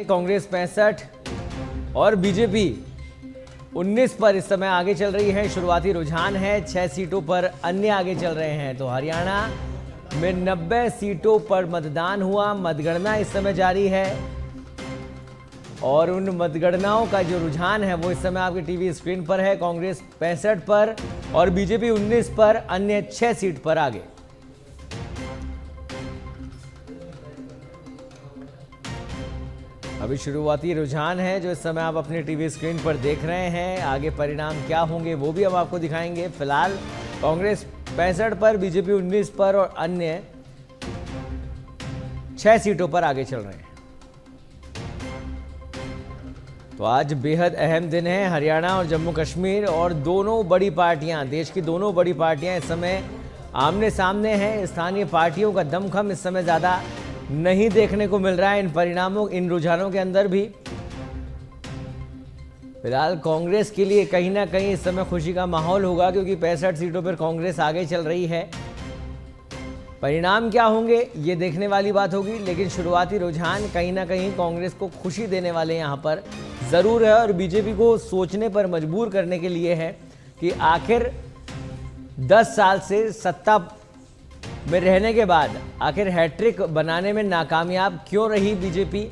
कांग्रेस 65 और बीजेपी 19 पर इस समय आगे चल रही है। शुरुआती रुझान है 6 सीटों पर अन्य आगे चल रहे हैं। तो हरियाणा में 90 सीटों पर मतदान हुआ। मतगणना इस समय जारी है और उन मतगणनाओं का जो रुझान है वो इस समय आपके टीवी स्क्रीन पर है। कांग्रेस 65 पर और बीजेपी 19 पर, अन्य 6 सीट पर आगे। अभी शुरुआती रुझान है जो इस समय आप अपने टीवी स्क्रीन पर देख रहे हैं। आगे परिणाम क्या होंगे वो भी हम आपको दिखाएंगे। फिलहाल कांग्रेस 65 पर, बीजेपी 19 पर और अन्य 6 सीटों पर आगे चल रहे हैं। तो आज बेहद अहम दिन है। हरियाणा और जम्मू कश्मीर और दोनों बड़ी पार्टियां, देश की दोनों बड़ी पार्टियां इस समय आमने सामने हैं। स्थानीय पार्टियों का दमखम इस समय ज़्यादा नहीं देखने को मिल रहा है इन परिणामों, इन रुझानों के अंदर भी। फिलहाल कांग्रेस के लिए कहीं ना कहीं इस समय खुशी का माहौल होगा क्योंकि 65 सीटों पर कांग्रेस आगे चल रही है। परिणाम क्या होंगे ये देखने वाली बात होगी, लेकिन शुरुआती रुझान कहीं ना कहीं कांग्रेस को खुशी देने वाले यहाँ पर ज़रूर है और बीजेपी को सोचने पर मजबूर करने के लिए है कि आखिर 10 साल से सत्ता में रहने के बाद आखिर हैट्रिक बनाने में नाकामयाब क्यों रही बीजेपी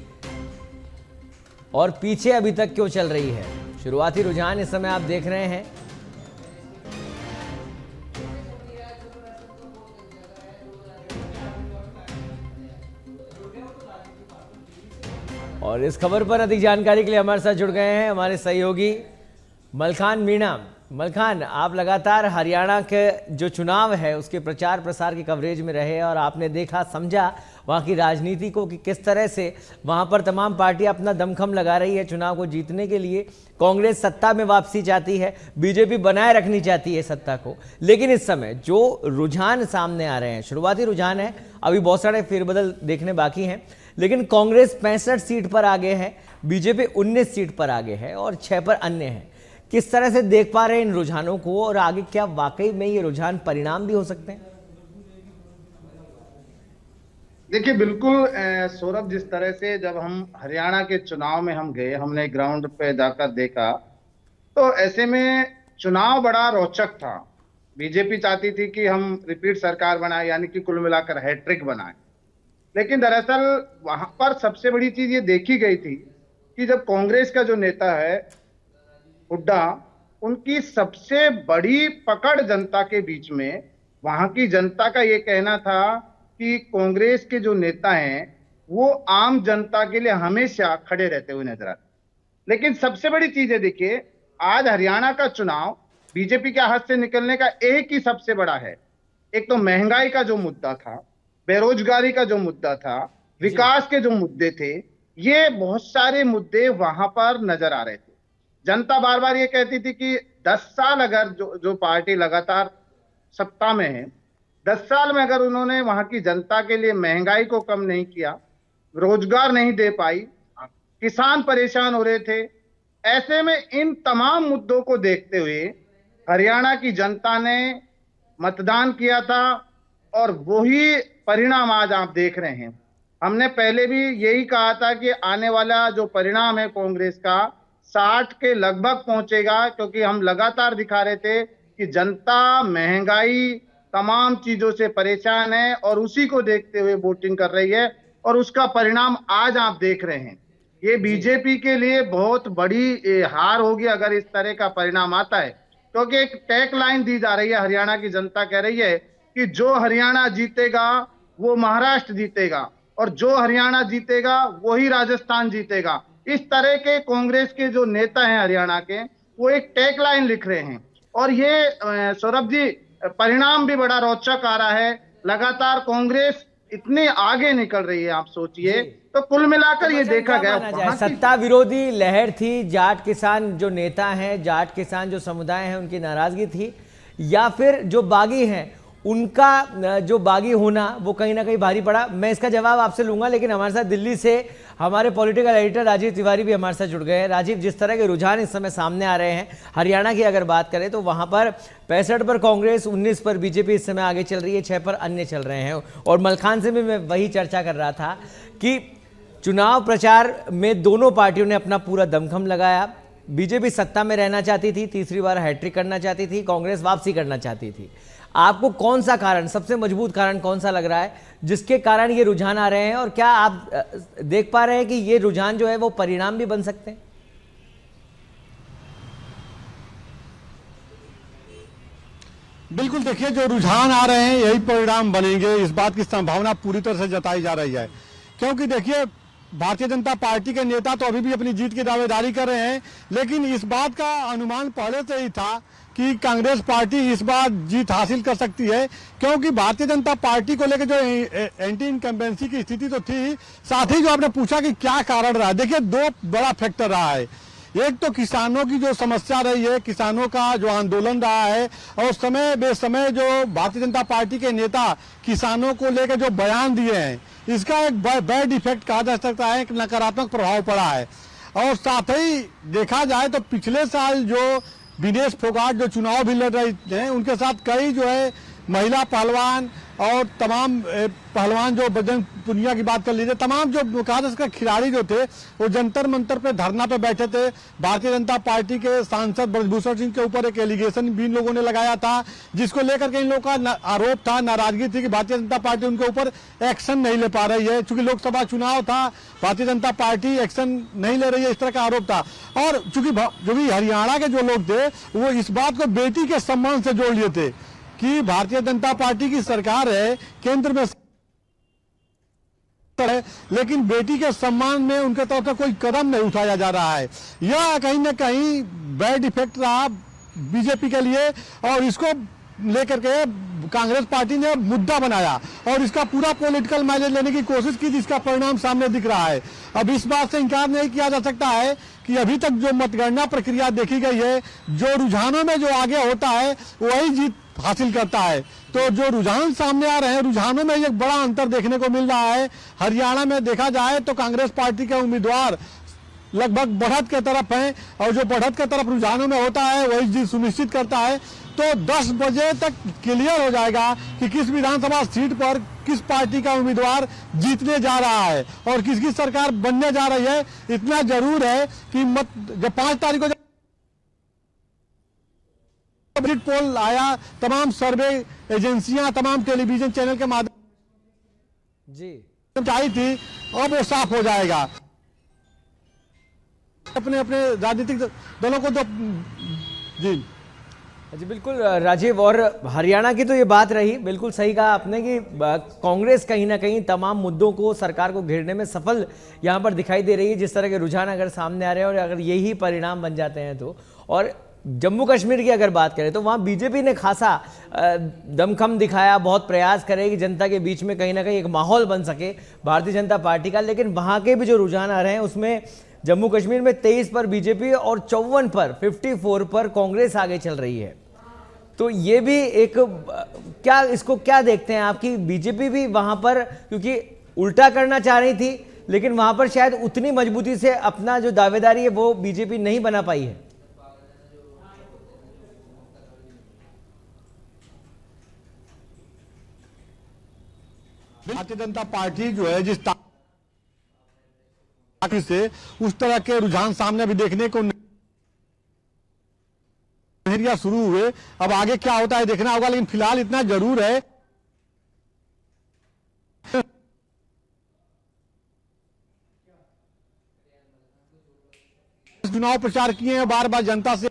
और पीछे अभी तक क्यों चल रही है। शुरुआती रुझान इस समय आप देख रहे हैं। और इस खबर पर अधिक जानकारी के लिए हमारे साथ जुड़ गए हैं हमारे सहयोगी मलखान मीणा। मलखान, आप लगातार हरियाणा के जो चुनाव है उसके प्रचार प्रसार की कवरेज में रहे और आपने देखा, समझा वहाँ की राजनीति को कि किस तरह से वहाँ पर तमाम पार्टियाँ अपना दमखम लगा रही है चुनाव को जीतने के लिए। कांग्रेस सत्ता में वापसी चाहती है, बीजेपी बनाए रखनी चाहती है सत्ता को। लेकिन इस समय जो रुझान सामने आ रहे हैं, शुरुआती रुझान है, अभी बहुत सारे फेरबदल देखने बाकी हैं, लेकिन कांग्रेस 65 सीट पर आगे है, बीजेपी 19 सीट पर आगे है और 6 पर अन्य है। किस तरह से देख पा रहे हैं इन रुझानों को और आगे क्या वाकई में ये रुझान परिणाम भी हो सकते हैं? देखिए, बिल्कुल सौरभ, जिस तरह से जब हम हरियाणा के चुनाव में हम गए, हमने ग्राउंड पे जाकर देखा, तो ऐसे में चुनाव बड़ा रोचक था। बीजेपी चाहती थी कि हम रिपीट सरकार बनाए, यानी कि कुल मिलाकर हैट्रिक बनाए। लेकिन दरअसल वहां पर सबसे बड़ी चीज ये देखी गई थी कि जब कांग्रेस का जो नेता है हुड्डा, उनकी सबसे बड़ी पकड़ जनता के बीच में, वहां की जनता का ये कहना था कि कांग्रेस के जो नेता हैं वो आम जनता के लिए हमेशा खड़े रहते हुए नजर आते। लेकिन सबसे बड़ी चीज है, देखिए, आज हरियाणा का चुनाव बीजेपी के हाथ से निकलने का एक ही सबसे बड़ा है। एक तो महंगाई का जो मुद्दा था, बेरोजगारी का जो मुद्दा था, विकास के जो मुद्दे थे, ये बहुत सारे मुद्दे वहां पर नजर आ रहे थे। जनता बार बार ये कहती थी कि 10 साल अगर जो पार्टी लगातार सत्ता में है, 10 साल में अगर उन्होंने वहां की जनता के लिए महंगाई को कम नहीं किया, रोजगार नहीं दे पाई, किसान परेशान हो रहे थे, ऐसे में इन तमाम मुद्दों को देखते हुए हरियाणा की जनता ने मतदान किया था और वही परिणाम आज आप देख रहे हैं। हमने पहले भी यही कहा था कि आने वाला जो परिणाम है कांग्रेस का 60 के लगभग पहुंचेगा, क्योंकि हम लगातार दिखा रहे थे कि जनता महंगाई तमाम चीजों से परेशान है और उसी को देखते हुए वोटिंग कर रही है और उसका परिणाम आज आप देख रहे हैं। ये बीजेपी के लिए बहुत बड़ी हार होगी अगर इस तरह का परिणाम आता है, क्योंकि एक टैग लाइन दी जा रही है, हरियाणा की जनता कह रही है कि जो हरियाणा जीतेगा वो महाराष्ट्र जीतेगा और जो हरियाणा जीतेगा वही राजस्थान जीतेगा। इस तरह के कांग्रेस के जो नेता हैं हरियाणा के, वो एक टैग लाइन लिख रहे हैं और ये सौरभ जी, परिणाम भी बड़ा रोचक आ रहा है। लगातार कांग्रेस इतनी आगे निकल रही है, आप सोचिए। तो कुल मिलाकर ये देखा गया, सत्ता विरोधी लहर थी, जाट किसान जो नेता हैं, जाट किसान जो समुदाय हैं, उनकी नाराजगी थी, या फिर जो बागी हैं उनका जो बागी होना वो कहीं ना कहीं भारी पड़ा? मैं इसका जवाब आपसे लूंगा, लेकिन हमारे साथ दिल्ली से हमारे पॉलिटिकल एडिटर राजीव तिवारी भी हमारे साथ जुड़ गए हैं। राजीव, जिस तरह के रुझान इस समय सामने आ रहे हैं, हरियाणा की अगर बात करें तो वहां पर 65 पर कांग्रेस, 19 पर बीजेपी इस समय आगे चल रही है, 6 पर अन्य चल रहे हैं। और मलखान से भी मैं वही चर्चा कर रहा था कि चुनाव प्रचार में दोनों पार्टियों ने अपना पूरा दमखम लगाया। बीजेपी सत्ता में रहना चाहती थी, तीसरी बार हैट्रिक करना चाहती थी, कांग्रेस वापसी करना चाहती थी। आपको कौन सा कारण, सबसे मजबूत कारण कौन सा लग रहा है जिसके कारण ये रुझान आ रहे हैं, और क्या आप देख पा रहे हैं कि ये रुझान जो है वो परिणाम भी बन सकते हैं? बिल्कुल, देखिए जो रुझान आ रहे हैं यही परिणाम बनेंगे, इस बात की संभावना पूरी तरह से जताई जा रही है। क्योंकि देखिए भारतीय जनता पार्टी के नेता तो अभी भी अपनी जीत की दावेदारी कर रहे हैं, लेकिन इस बात का अनुमान पहले से ही था कि कांग्रेस पार्टी इस बार जीत हासिल कर सकती है, क्योंकि भारतीय जनता पार्टी को लेकर जो एंटी इनकम्बेंसी की स्थिति तो थी, साथ ही जो आपने पूछा कि क्या कारण रहा, देखिए दो बड़ा फैक्टर रहा है। एक तो किसानों की जो समस्या रही है, किसानों का जो आंदोलन रहा है, और समय बेसमय जो भारतीय जनता पार्टी के नेता किसानों को लेकर जो बयान दिए हैं, इसका एक बैड इफेक्ट कहा जा सकता है, एक नकारात्मक प्रभाव पड़ा है। और साथ ही देखा जाए तो पिछले साल जो विनेश फोगाट जो चुनाव भी लड़ रहे हैं, उनके साथ कई जो है महिला पहलवान और तमाम पहलवान जो बजरंग पुनिया की बात कर लीजिए, तमाम जो कहा जा सकता खिलाड़ी जो थे वो जंतर मंतर पे धरना पे बैठे थे। भारतीय जनता पार्टी के सांसद ब्रजभूषण सिंह के ऊपर एक एलिगेशन भी इन लोगों ने लगाया था, जिसको लेकर के इन लोगों का आरोप था, नाराजगी थी कि भारतीय जनता पार्टी उनके ऊपर एक्शन नहीं ले पा रही है। चूंकि लोकसभा चुनाव था, भारतीय जनता पार्टी एक्शन नहीं ले रही है, इस तरह का आरोप था। और चूंकि जो भी हरियाणा के जो लोग थे वो इस बात को बेटी के सम्मान से जोड़ लिए थे कि भारतीय जनता पार्टी की सरकार है, केंद्र में है, लेकिन बेटी के सम्मान में उनके तरफ से कोई कदम नहीं उठाया जा रहा है। यह कहीं ना कहीं बैड इफेक्ट रहा बीजेपी के लिए, और इसको लेकर के कांग्रेस पार्टी ने मुद्दा बनाया और इसका पूरा पॉलिटिकल माइलेज लेने की कोशिश की, जिसका परिणाम सामने दिख रहा है। अब इस बात से इंकार नहीं किया जा सकता है कि अभी तक जो मतगणना प्रक्रिया देखी गई है, जो रुझानों में जो आगे होता है वही जीत हासिल करता है। तो जो रुझान सामने आ रहे हैं, रुझानों में एक बड़ा अंतर देखने को मिल रहा है। हरियाणा में देखा जाए तो कांग्रेस पार्टी के उम्मीदवार लगभग बढ़त के तरफ हैं, और जो बढ़त के तरफ रुझानों में होता है वही जीत सुनिश्चित करता है। तो 10 बजे तक क्लियर हो जाएगा कि किस विधानसभा सीट पर किस पार्टी का उम्मीदवार जीतने जा रहा है और किसकी सरकार बनने जा रही है। इतना जरूर है कि जब 5 तारीख को पोल आया, तमाम सर्वे एजेंसियां, तमाम टेलीविजन चैनल के माध्यम जी आई थी, अब वो साफ हो जाएगा। अपने अपने राजनीतिक दलों को तो जी बिल्कुल राजीव, और हरियाणा की तो ये बात रही, बिल्कुल सही कहा आपने कि कांग्रेस कहीं ना कहीं तमाम मुद्दों को, सरकार को घेरने में सफल यहाँ पर दिखाई दे रही है। जिस तरह के रुझान अगर सामने आ रहे हैं और अगर यही परिणाम बन जाते हैं तो, और जम्मू कश्मीर की अगर बात करें तो वहाँ बीजेपी ने खासा दमखम दिखाया, बहुत प्रयास करे कि जनता के बीच में कहीं ना कहीं एक माहौल बन सके भारतीय जनता पार्टी का। लेकिन वहाँ के भी जो रुझान आ रहे हैं उसमें जम्मू कश्मीर में 23 पर बीजेपी और 54 पर 54 पर कांग्रेस आगे चल रही है। तो ये भी एक क्या, इसको क्या देखते हैं आपकी? बीजेपी भी वहां पर क्योंकि उल्टा करना चाह रही थी, लेकिन वहां पर शायद उतनी मजबूती से अपना जो दावेदारी है वो बीजेपी नहीं बना पाई है। भारतीय जनता पार्टी जो है जिस ताकत से उस तरह के रुझान सामने अभी देखने को शुरू हुए। अब आगे क्या होता है देखना होगा, लेकिन फिलहाल इतना जरूर है चुनाव प्रचार किए हैं, बार बार जनता से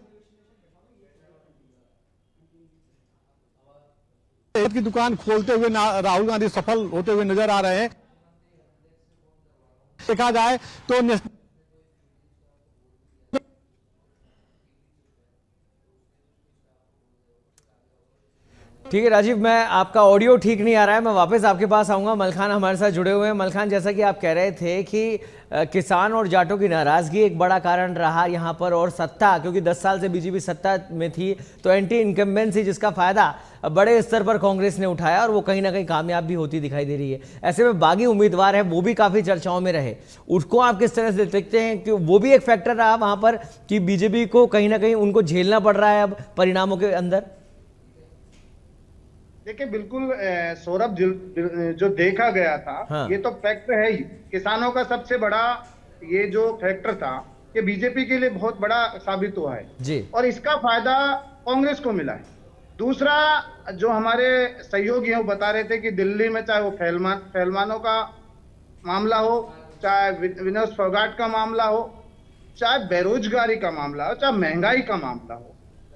की दुकान खोलते हुए राहुल गांधी सफल होते हुए नजर आ रहे हैं। देखा जाए तो ठीक है राजीव, मैं आपका ऑडियो ठीक नहीं आ रहा है, मैं वापस आपके पास आऊंगा। मलखान हमारे साथ जुड़े हुए हैं। मलखान, जैसा कि आप कह रहे थे कि किसान और जाटों की नाराजगी एक बड़ा कारण रहा यहाँ पर, और सत्ता, क्योंकि 10 साल से बीजेपी सत्ता में थी तो एंटी इनकम्बेंसी जिसका फायदा बड़े स्तर पर कांग्रेस ने उठाया और वो कहीं ना कहीं कामयाब भी होती दिखाई दे रही है। ऐसे में बागी उम्मीदवार है वो भी काफी चर्चाओं में रहे, उसको आप किस तरह से देखते हैं कि वो भी एक फैक्टर रहा वहां पर कि बीजेपी को कहीं ना कहीं उनको झेलना पड़ रहा है अब परिणामों के अंदर? देखिए बिल्कुल सौरभ जो देखा गया था, हाँ। ये तो फैक्ट है ही। किसानों का सबसे बड़ा ये जो फैक्टर था, ये बीजेपी के लिए बहुत बड़ा साबित हुआ है जी और इसका फायदा कांग्रेस को मिला है। दूसरा, जो हमारे सहयोगी हैं वो बता रहे थे कि दिल्ली में चाहे वो फैलमानों का मामला हो, चाहे विनोद फोगाट का मामला हो, चाहे बेरोजगारी का मामला हो, चाहे महंगाई का मामला हो,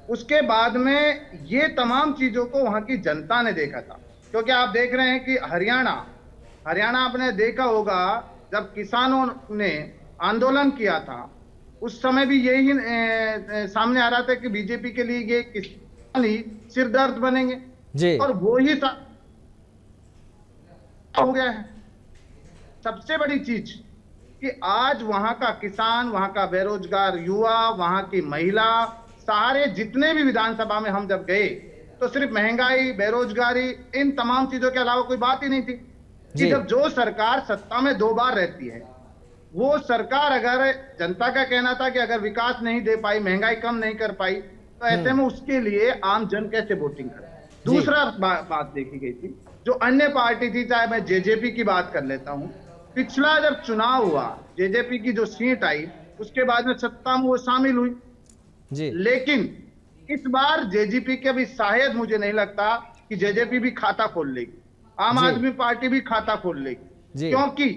उसके बाद में ये तमाम चीजों को वहां की जनता ने देखा था। क्योंकि आप देख रहे हैं कि हरियाणा आपने देखा होगा, जब किसानों ने आंदोलन किया था उस समय भी यही सामने आ रहा था कि बीजेपी के लिए ये किसान ही सिरदर्द बनेंगे जी और वो ही हो गया है। सबसे बड़ी चीज कि आज वहां का किसान, वहां का बेरोजगार युवा, वहां की महिला, सारे जितने भी विधानसभा में हम जब गए तो सिर्फ महंगाई, बेरोजगारी, इन तमाम चीजों के अलावा कोई बात ही नहीं थी। कि जी। जब जो सरकार सत्ता में 2 बार रहती है, वो सरकार अगर जनता का कहना था कि अगर विकास नहीं दे पाई, महंगाई कम नहीं कर पाई, तो ऐसे में उसके लिए आम जन कैसे वोटिंग करे। दूसरा बात देखी गई थी, जो अन्य पार्टी थी, चाहे मैं जेजेपी की बात कर लेता हूं, पिछला जब चुनाव हुआ, जेजेपी की जो सीट आई, उसके बाद में सत्ता में वो शामिल हुई। जी लेकिन इस बार जेजेपी के भी शायद मुझे नहीं लगता कि जेजेपी भी खाता खोल लेगी, आम जी। आदमी पार्टी भी खाता खोल लेगी। जी। क्योंकि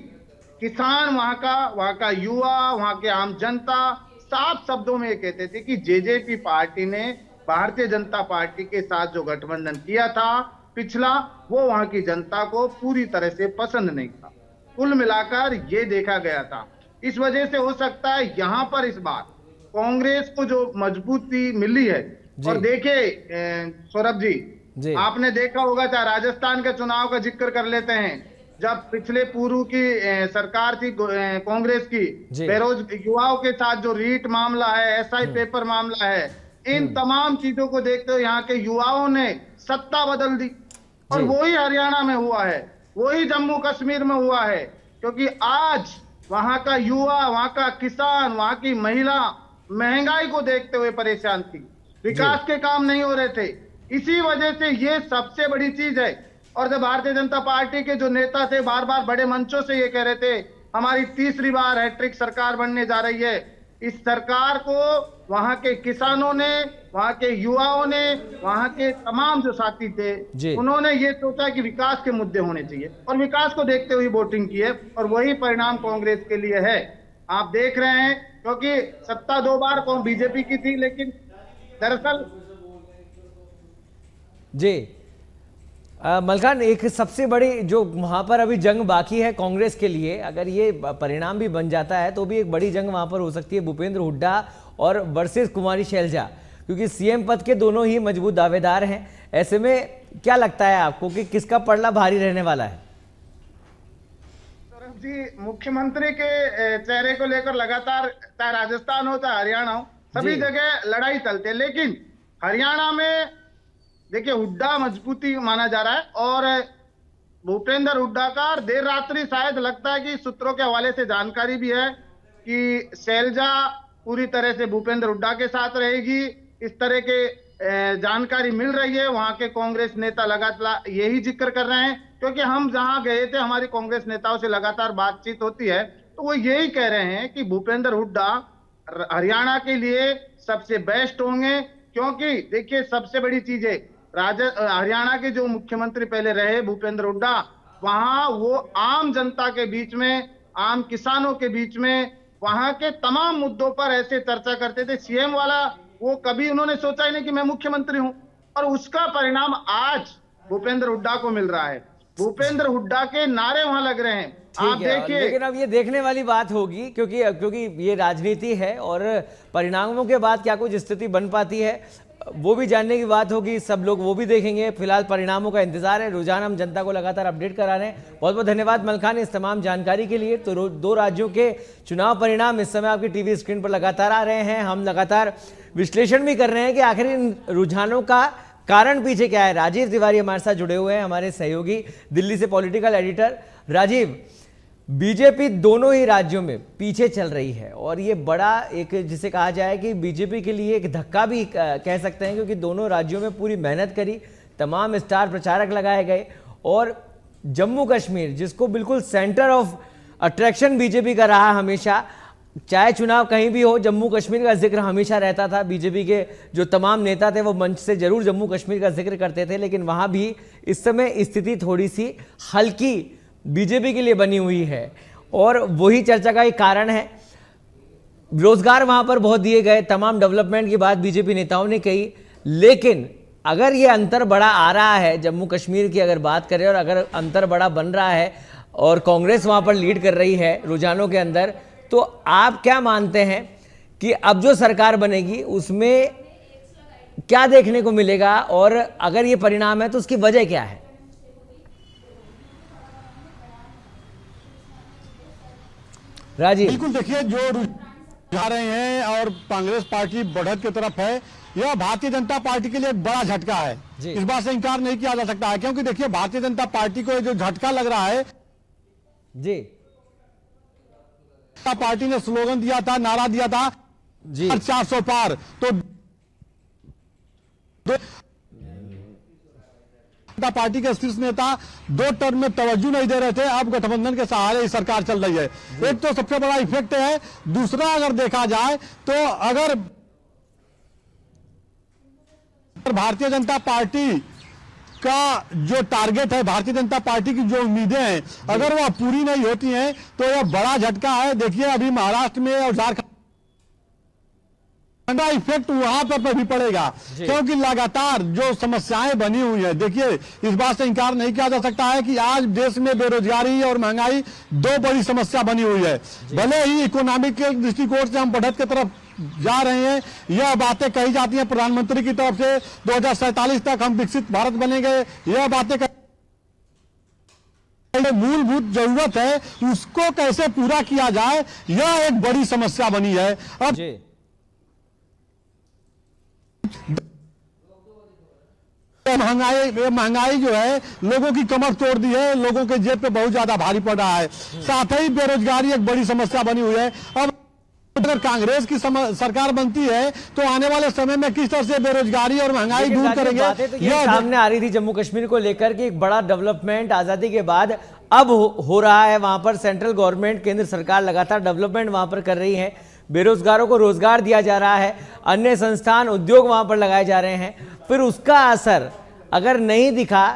किसान, वहां का युवा, वहां के आम जनता साफ शब्दों में ये कहते थे कि जेजेपी पार्टी ने भारतीय जनता पार्टी के साथ जो गठबंधन किया था पिछला, वो वहां की जनता को पूरी तरह से पसंद नहीं था। कुल मिलाकर ये देखा गया था। इस वजह से हो सकता है यहां पर इस बार कांग्रेस को जो मजबूती मिली है। जी। और देखिए सौरभ जी, जी आपने देखा होगा, चाहे राजस्थान के चुनाव का जिक्र कर लेते हैं, जब पिछले पूर्व की सरकार थी कांग्रेस की, जी। युवाओं के साथ जो रीट मामला है, एसआई पेपर मामला है, इन तमाम चीजों को देखते हुए यहाँ के युवाओं ने सत्ता बदल दी। और जी। वही हरियाणा में हुआ है, वही जम्मू कश्मीर में हुआ है। क्योंकि आज वहां का युवा, वहां का किसान, वहां की महिला महंगाई को देखते हुए परेशान थी, विकास के काम नहीं हो रहे थे। इसी वजह से ये सबसे बड़ी चीज है। और जब भारतीय जनता पार्टी के जो नेता थे, बार बार बड़े मंचों से ये कह रहे थे हमारी तीसरी बार हैट्रिक सरकार बनने जा रही है, इस सरकार को वहां के किसानों ने, वहां के युवाओं ने, वहां के तमाम जो साथी थे, जी। उन्होंने ये सोचा कि विकास के मुद्दे होने चाहिए और विकास को देखते हुए वोटिंग की है। और वही परिणाम कांग्रेस के लिए है, आप देख रहे हैं। क्योंकि सत्ता 2 बार बीजेपी की थी, लेकिन दरअसल जी मलखान, एक सबसे बड़ी जो वहाँ पर अभी जंग बाकी है कांग्रेस के लिए, अगर ये परिणाम भी बन जाता है तो भी एक बड़ी जंग वहाँ पर हो सकती है भूपेंद्र हुड्डा और वर्सेस कुमारी शैलजा, क्योंकि सीएम पद के दोनों ही मजबूत दावेदार हैं। ऐसे में क्या लगता है आपको कि किसका पलड़ा भारी रहने वाला है? सौरभ जी, मुख्यमंत्री के चेहरे को लेकर लगातार, चाहे राजस्थान हो चाहे हरियाणा हो, सभी जी। जगह लड़ाई चलती है। लेकिन हरियाणा में देखिए हुड्डा मजबूती माना जा रहा है और भूपेंद्र हुड्डा का देर रात्रि शायद लगता है कि सूत्रों के हवाले से जानकारी भी है कि शैलजा पूरी तरह से भूपेंद्र हुड्डा के साथ रहेगी, इस तरह के जानकारी मिल रही है। वहां के कांग्रेस नेता लगातार यही जिक्र कर रहे हैं, क्योंकि हम जहां गए थे, हमारी कांग्रेस नेताओं से लगातार बातचीत होती है, तो वो यही कह रहे हैं कि भूपेंद्र हुड्डा हरियाणा के लिए सबसे बेस्ट होंगे। क्योंकि देखिए सबसे बड़ी चीज है, हरियाणा के जो मुख्यमंत्री पहले रहे भूपेंद्र हुड्डा, वहां वो आम जनता के बीच में, आम किसानों के बीच में, वहां के तमाम मुद्दों पर ऐसे चर्चा करते थे। सीएम वाला वो कभी उन्होंने सोचा ही नहीं कि मैं मुख्यमंत्री हूं, और उसका परिणाम आज भूपेंद्र हुड्डा को मिल रहा है। भूपेंद्र हुड्डा के नारे वहां लग रहे हैं, आप ठीक है, देखिए। लेकिन अब ये देखने वाली बात होगी, क्योंकि ये राजनीति है और परिणामों के बाद क्या कुछ स्थिति बन पाती है वो भी जानने की बात होगी, सब लोग वो भी देखेंगे। फिलहाल परिणामों का इंतजार है, रुझान हम जनता को लगातार अपडेट करा रहे हैं। बहुत बहुत धन्यवाद मलखान इस तमाम जानकारी के लिए। तो 2 राज्यों के चुनाव परिणाम इस समय आपकी टीवी स्क्रीन पर लगातार आ रहे हैं, हम लगातार विश्लेषण भी कर रहे हैं कि आखिर इन रुझानों का कारण पीछे क्या है। राजीव तिवारी हमारे साथ जुड़े हुए हैं, हमारे सहयोगी, दिल्ली से पॉलिटिकल एडिटर। राजीव, बीजेपी दोनों ही राज्यों में पीछे चल रही है और ये बड़ा एक, जिसे कहा जाए कि बीजेपी के लिए एक धक्का भी कह सकते हैं, क्योंकि दोनों राज्यों में पूरी मेहनत करी, तमाम स्टार प्रचारक लगाए गए और जम्मू कश्मीर जिसको बिल्कुल सेंटर ऑफ अट्रैक्शन बीजेपी का रहा हमेशा, चाहे चुनाव कहीं भी हो जम्मू कश्मीर का जिक्र हमेशा रहता था। बीजेपी के जो तमाम नेता थे वो मंच से जरूर जम्मू कश्मीर का जिक्र करते थे, लेकिन वहां भी इस समय स्थिति थोड़ी सी हल्की बीजेपी के लिए बनी हुई है और वही चर्चा का एक कारण है। रोजगार वहां पर बहुत दिए गए, तमाम डेवलपमेंट की बात बीजेपी नेताओं ने कही, लेकिन अगर ये अंतर बड़ा आ रहा है जम्मू कश्मीर की अगर बात करें और अगर अंतर बड़ा बन रहा है और कांग्रेस वहां पर लीड कर रही है रुझानों के अंदर, तो आप क्या मानते हैं कि अब जो सरकार बनेगी उसमें क्या देखने को मिलेगा और अगर ये परिणाम है तो उसकी वजह क्या है? राजीव, बिल्कुल देखिए, जो रुझान रहे हैं और कांग्रेस पार्टी बढ़त की तरफ है, यह भारतीय जनता पार्टी के लिए एक बड़ा झटका है। जी। इस बात से इंकार नहीं किया जा सकता है, क्योंकि देखिए भारतीय जनता पार्टी को जो झटका लग रहा है, जी पार्टी ने स्लोगन दिया था, नारा दिया था जी 400 पार, तो पार्टी के शीर्ष नेता 2 टर्म में तवज्जो नहीं दे रहे थे, अब गठबंधन के सहारे ही सरकार चल रही है। एक तो सबसे बड़ा इफेक्ट है। दूसरा अगर देखा जाए तो अगर भारतीय जनता पार्टी का जो टारगेट है, भारतीय जनता पार्टी की जो उम्मीदें हैं, अगर वह पूरी नहीं होती हैं तो यह बड़ा झटका है। देखिए अभी महाराष्ट्र में और झारखंड का इफेक्ट वहां पर भी पड़ेगा, क्योंकि लगातार जो समस्याएं बनी हुई है। देखिए इस बात से इंकार नहीं किया जा सकता है कि आज देश में बेरोजगारी और महंगाई 2 बड़ी समस्या बनी हुई है। भले ही इकोनॉमिक के दृष्टिकोण से हम बढ़त की तरफ जा रहे हैं, यह बातें कही जाती हैं प्रधानमंत्री की तरफ से 2047 तक हम विकसित भारत बनेंगे, यह बातें मूलभूत जरूरत है, उसको कैसे पूरा किया जाए यह एक बड़ी समस्या बनी है। अब जी महंगाई जो है लोगों की कमर तोड़ दी है, लोगों के जेब पे बहुत ज्यादा भारी पड़ रहा है। साथ ही बेरोजगारी एक बड़ी समस्या बनी हुई है। अब अगर कांग्रेस की सरकार बनती है तो आने वाले समय में किस तरह से बेरोजगारी और महंगाई दूर करेंगे, बातें तो ये सामने आ रही थी जम्मू कश्मीर को लेकर कि एक बड़ा डेवलपमेंट आजादी के बाद अब हो रहा है वहां पर। सेंट्रल गवर्नमेंट, केंद्र सरकार लगातार डेवलपमेंट वहां पर कर रही है, बेरोजगारों को रोजगार दिया जा रहा है, अन्य संस्थान उद्योग वहां पर लगाए जा रहे हैं। फिर उसका असर अगर नहीं दिखा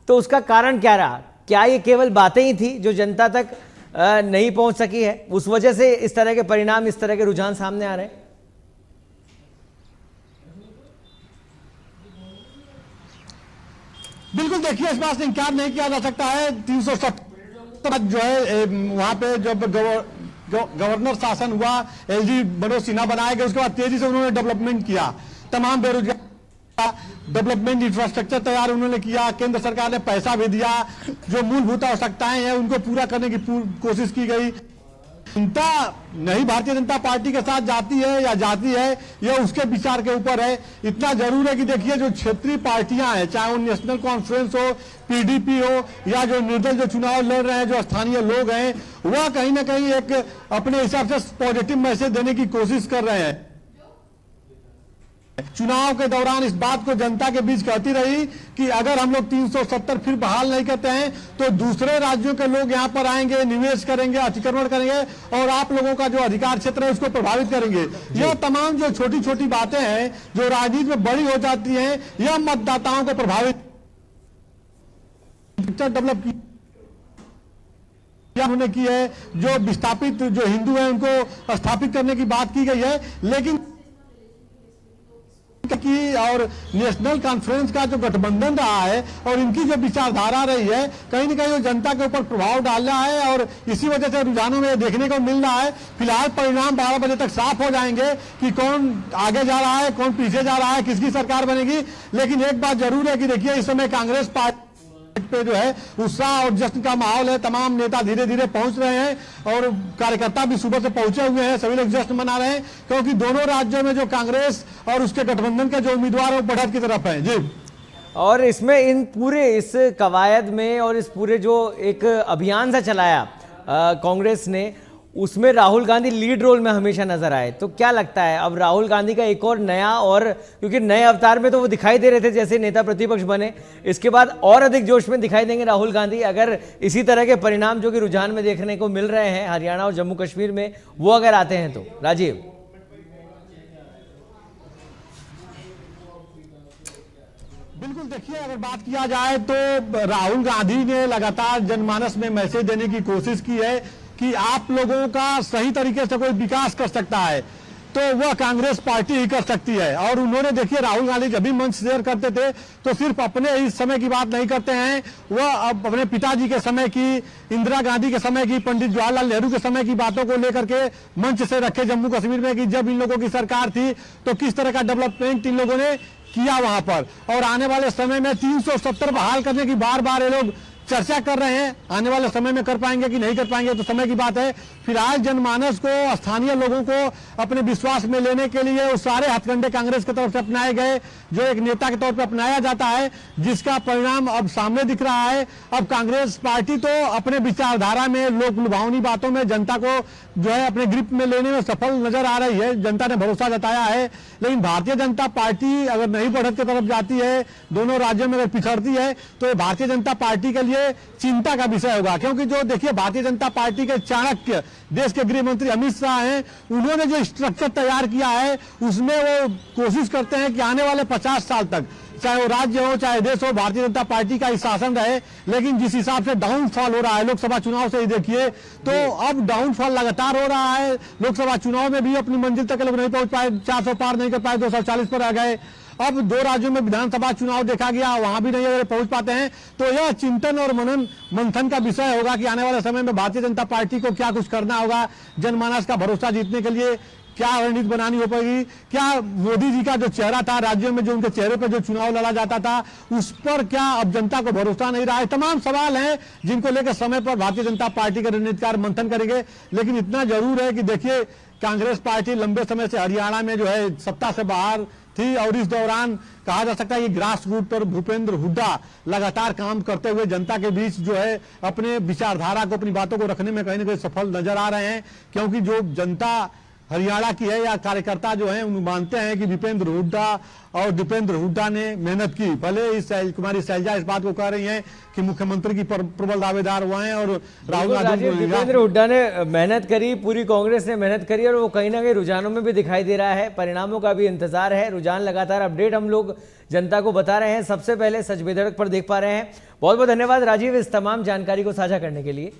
तो उसका कारण क्या रहा? क्या ये केवल बातें ही थी जो जनता तक नहीं पहुंच सकी है, उस वजह से इस तरह के परिणाम, इस तरह के रुझान सामने आ रहे हैं? बिल्कुल देखिए, इस बात से इंकार नहीं किया जा सकता है। 370 जो है वहां पे जब गवर्नर शासन हुआ, एलजी मनोज सिन्हा बनाए गए, उसके बाद तेजी से उन्होंने डेवलपमेंट किया, तमाम बेरोजगार डेवलपमेंट इंफ्रास्ट्रक्चर तैयार उन्होंने किया, केंद्र सरकार ने पैसा भी दिया, जो मूलभूत आवश्यकताएं हैं उनको पूरा करने की कोशिश की गई। जनता नहीं भारतीय जनता पार्टी के साथ जाती है या जाती है, यह उसके विचार के ऊपर है। इतना जरूर है कि देखिए जो क्षेत्रीय पार्टियां हैं, चाहे वो नेशनल कॉन्फ्रेंस हो, पीडीपी हो, या जो निर्दल जो चुनाव लड़ रहे हैं, जो स्थानीय लोग हैं, वह कहीं ना कहीं एक अपने हिसाब से पॉजिटिव मैसेज देने की कोशिश कर रहे हैं। चुनाव के दौरान इस बात को जनता के बीच कहती रही कि अगर हम लोग 370 फिर बहाल नहीं करते हैं तो दूसरे राज्यों के लोग यहां पर आएंगे, निवेश करेंगे, अतिक्रमण करेंगे और आप लोगों का जो अधिकार क्षेत्र है उसको प्रभावित करेंगे। यह तमाम जो छोटी छोटी बातें हैं जो राजनीति में बड़ी हो जाती हैं, यह मतदाताओं को प्रभावित डेवलप उन्होंने की है। जो विस्थापित जो हिंदू हैं उनको स्थापित करने की बात की गई है, लेकिन की और नेशनल कॉन्फ्रेंस का जो गठबंधन रहा है और इनकी जो विचारधारा रही है, कहीं न कहीं वो जनता के ऊपर प्रभाव डाल रहा है और इसी वजह से रुझानों में देखने को मिल रहा है। फिलहाल परिणाम 12 बजे तक साफ हो जाएंगे कि कौन आगे जा रहा है, कौन पीछे जा रहा है, किसकी सरकार बनेगी। लेकिन एक बात जरूर है कि देखिए इस समय कांग्रेस पार्टी पे जो है उत्साह और जश्न का माहौल है। तमाम नेता धीरे धीरे पहुंच रहे हैं और कार्यकर्ता भी सुबह से पहुंचे हुए हैं, सभी लोग जश्न मना रहे हैं, क्योंकि दोनों राज्यों में जो कांग्रेस और उसके गठबंधन के जो उम्मीदवार है वो बढ़त की तरफ है। जी, और इसमें इन पूरे इस कवायद में और इस पूरे जो एक अभियान सा चलाया कांग्रेस ने, उसमें राहुल गांधी लीड रोल में हमेशा नजर आए। तो क्या लगता है अब राहुल गांधी का एक और नया, और क्योंकि नए अवतार में तो वो दिखाई दे रहे थे जैसे नेता प्रतिपक्ष बने, इसके बाद और अधिक जोश में दिखाई देंगे राहुल गांधी अगर इसी तरह के परिणाम जो कि रुझान में देखने को मिल रहे हैं हरियाणा और जम्मू कश्मीर में वो अगर आते हैं तो? राजीव, बिल्कुल देखिए, अगर बात किया जाए तो राहुल गांधी ने लगातार जनमानस में मैसेज देने की कोशिश की है कि आप लोगों का सही तरीके से कोई विकास कर सकता है तो वह कांग्रेस पार्टी ही कर सकती है। और उन्होंने देखिए, राहुल गांधी जब भी मंच शेयर करते थे तो सिर्फ अपने ही समय की बात नहीं करते हैं, वह अब अपने पिताजी के समय की, इंदिरा गांधी के समय की, पंडित जवाहरलाल नेहरू के समय की बातों को लेकर के मंच से रखे जम्मू कश्मीर में कि जब इन लोगों की सरकार थी तो किस तरह का डेवलपमेंट इन लोगों ने किया वहां पर, और आने वाले समय में 370 बहाल करने की बार बार ये लोग चर्चा कर रहे हैं। आने वाले समय में कर पाएंगे कि नहीं कर पाएंगे तो समय की बात है। फिलहाल जनमानस को, स्थानीय लोगों को अपने विश्वास में लेने के लिए वो सारे हथकंडे कांग्रेस की तरफ से अपनाए गए जो एक नेता के तौर पर अपनाया जाता है, जिसका परिणाम अब सामने दिख रहा है। अब कांग्रेस पार्टी तो अपने विचारधारा में, लोक लुभावनी बातों में जनता को जो है अपने ग्रिप में लेने में सफल नजर आ रही है, जनता ने भरोसा जताया है। लेकिन भारतीय जनता पार्टी अगर नई बढ़त की तरफ जाती है, दोनों राज्यों में अगर पिछड़ती है तो ये भारतीय जनता पार्टी के लिए चिंता का विषय होगा। क्योंकि जो देखिए, भारतीय जनता पार्टी के चाणक्य देश के गृह मंत्री अमित शाह हैं, उन्होंने जो स्ट्रक्चर तैयार किया है उसमें वो कोशिश करते हैं कि आने वाले 50 साल तक, चाहे वो राज्य हो चाहे देश हो, भारतीय जनता पार्टी का ही शासन रहे। लेकिन जिस हिसाब से डाउनफॉल हो रहा है लोकसभा चुनाव से ही देखिए, तो अब डाउनफॉल लगातार हो रहा है। लोकसभा चुनाव में भी अपनी मंजिल तक लोग नहीं पहुंच पाए, 400 पार नहीं कर पाए, 240 पर आ गए। अब 2 राज्यों में विधानसभा चुनाव देखा गया, वहां भी नहीं अगर पहुंच पाते हैं तो यह चिंतन और मंथन का विषय होगा कि आने वाले समय में भारतीय जनता पार्टी को क्या कुछ करना होगा, जनमानस का भरोसा जीतने के लिए क्या रणनीति बनानी हो पाएगी, क्या मोदी जी का जो चेहरा था, राज्यों में जो उनके चेहरे पर जो चुनाव लड़ा जाता था उस पर क्या अब जनता को भरोसा नहीं रहा है। तमाम सवाल हैं जिनको लेकर समय पर भारतीय जनता पार्टी के रणनीतिकार मंथन करेंगे। लेकिन इतना जरूर है कि देखिए, कांग्रेस पार्टी लंबे समय से हरियाणा में जो है सत्ता से बाहर थी और इस दौरान कहा जा सकता है कि ग्रास रूट पर भूपेंद्र हुड्डा लगातार काम करते हुए जनता के बीच जो है अपने विचारधारा को, अपनी बातों को रखने में कहीं ना कहीं सफल नजर आ रहे हैं। क्योंकि जो जनता हरियाणा की है या कार्यकर्ता जो है उन मानते हैं कि दीपेंद्र हुड्डा और दीपेंद्र हुड्डा ने मेहनत की। भले इस कुमारी शैलजा इस बात को कह रही हैं कि मुख्यमंत्री की प्रबल दावेदार हुए हैं और राहुल गांधी, दीपेंद्र हुड्डा ने मेहनत करी, पूरी कांग्रेस ने मेहनत करी और वो कहीं ना कहीं रुझानों में भी दिखाई दे रहा है। परिणामों का भी इंतजार है, रुझान लगातार अपडेट हम लोग जनता को बता रहे हैं। सबसे पहले सच बेधड़क पर देख पा रहे हैं। बहुत बहुत धन्यवाद राजीव इस तमाम जानकारी को साझा करने के लिए।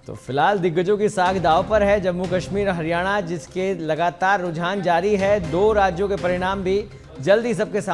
तो फिलहाल दिग्गजों की साख दांव पर है जम्मू कश्मीर हरियाणा, जिसके लगातार रुझान जारी है। 2 राज्यों के परिणाम भी जल्द ही सबके सामने